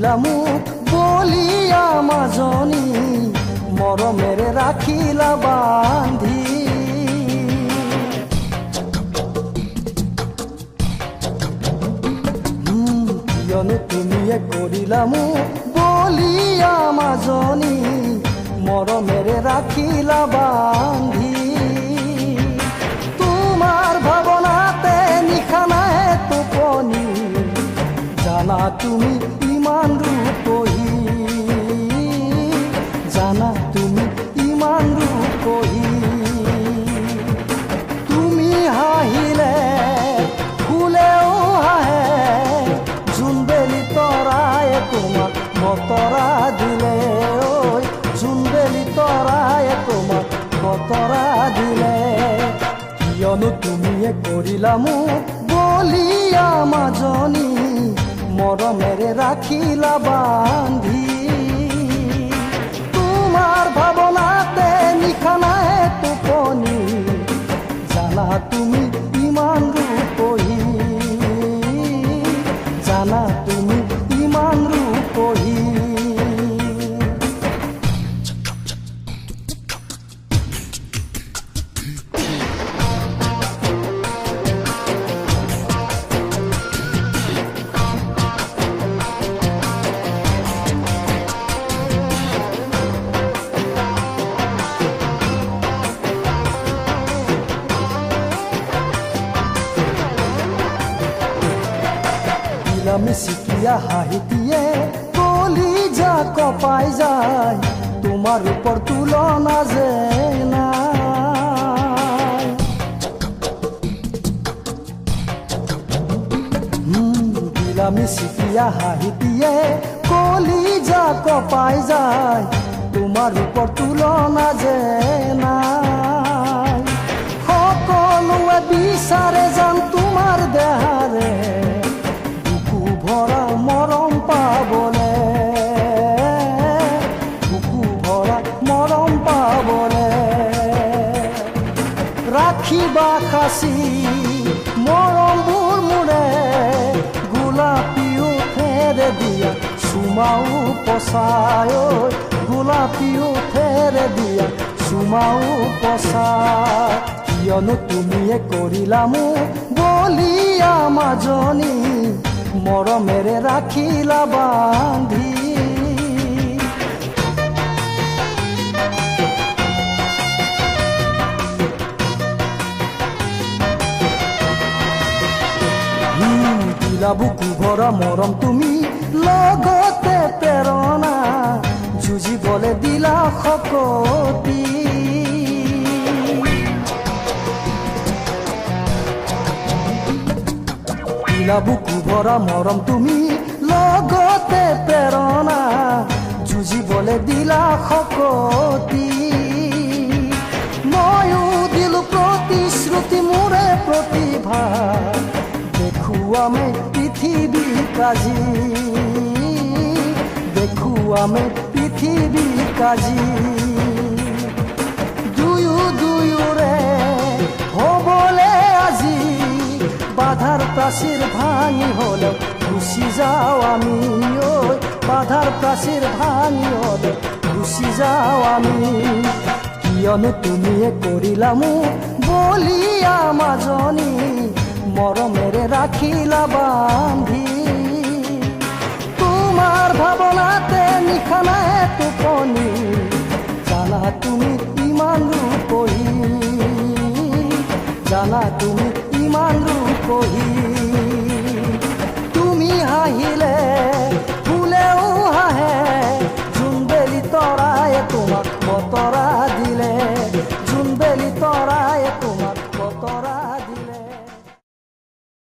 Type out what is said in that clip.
কৰিলা মোক বলিয়া মাজনী মৰমেৰে ৰাখিলা বান্ধি কিয়নো তুমিয়ে কৰিলা মোক বলিয়া মাজনী মৰমেৰে ৰাখিলা বান্ধি তোমাৰ ভাৱনাতে নিশা নাই টোপনি জানা তুমি ইমান ৰূপহী জানা তুমি ইমান ৰূপহী তুমি হাঁহিলে ফুলেও হাঁহে জোনবেলি তৰাই তোমাক বতৰা দিলে ঐ জোনবেলি তৰাই তোমাক বতৰা দিলে কিয়নো তুমিয়ে কৰিলা মোক বলিয়া মাজনী মৰমেৰে ৰাখিলা বান্ধি তোমাৰ ভাৱনাতে নিশা নাই টোপনি জানা তুমি ইমান ৰূপহী জানা তুমি ইমান ৰূপহী মিচিকিয়া হাঁহি দিয়ে কলিজা কপাই যায় তোমাৰ ৰূপৰ তুলনা যে নাই দিলা মিচিকিয়া হাঁহি দিয়ে কলিজা কপাই যায় তোমাৰ ৰূপৰ তুলনা যে নাই সকলোৱে বিচাৰে যেন তোমাৰ দেহাৰে ভৰা মৰম পাবলে বুকু ভৰা মৰম পাবলে ৰাখিবা খাচি মৰমবোৰ মোৰে গোলাপী উঠেৰে দিয়া চুমাও পচাই গোলাপী উঠেৰে দিয়া চুমাও পচাই কিয়নো তুমিয়ে কৰিলা মোক বলিয়া মাজনী মৰমেৰে ৰাখিলা বান্ধি দিলা বুকু ভৰা মৰম তুমি লগতে প্ৰেৰণা যুঁজিবলৈ দিলা শক্তি বুকু ভৰা মৰম তুমি লগতে প্ৰেৰণা যুঁজিবলৈ দিলা শক্তি ময়ো দিলো প্ৰতিশ্ৰুতি মোৰে প্ৰতিভা দেখুৱামে পৃথিৱী কাজি দেখুৱামে পৃথিৱী কাজি দুয়োৰে হ'বলে আজি বাধাৰ প্ৰাচীৰ ভাঙি হলে গুচি যাওঁ আমি ঐ বাধাৰ প্ৰাচীৰ ভাঙি হলে গুচি যাওঁ আমি কিয়নো তুমিয়ে কৰিলা মোক বলিয়া মাজনী মৰমেৰে ৰাখিলা বান্ধি তোমাৰ ভাৱনাতে নিশা নাই টোপনি জানা তুমি ইমান ৰূপহী জানা তুমি ইমান ৰূপহী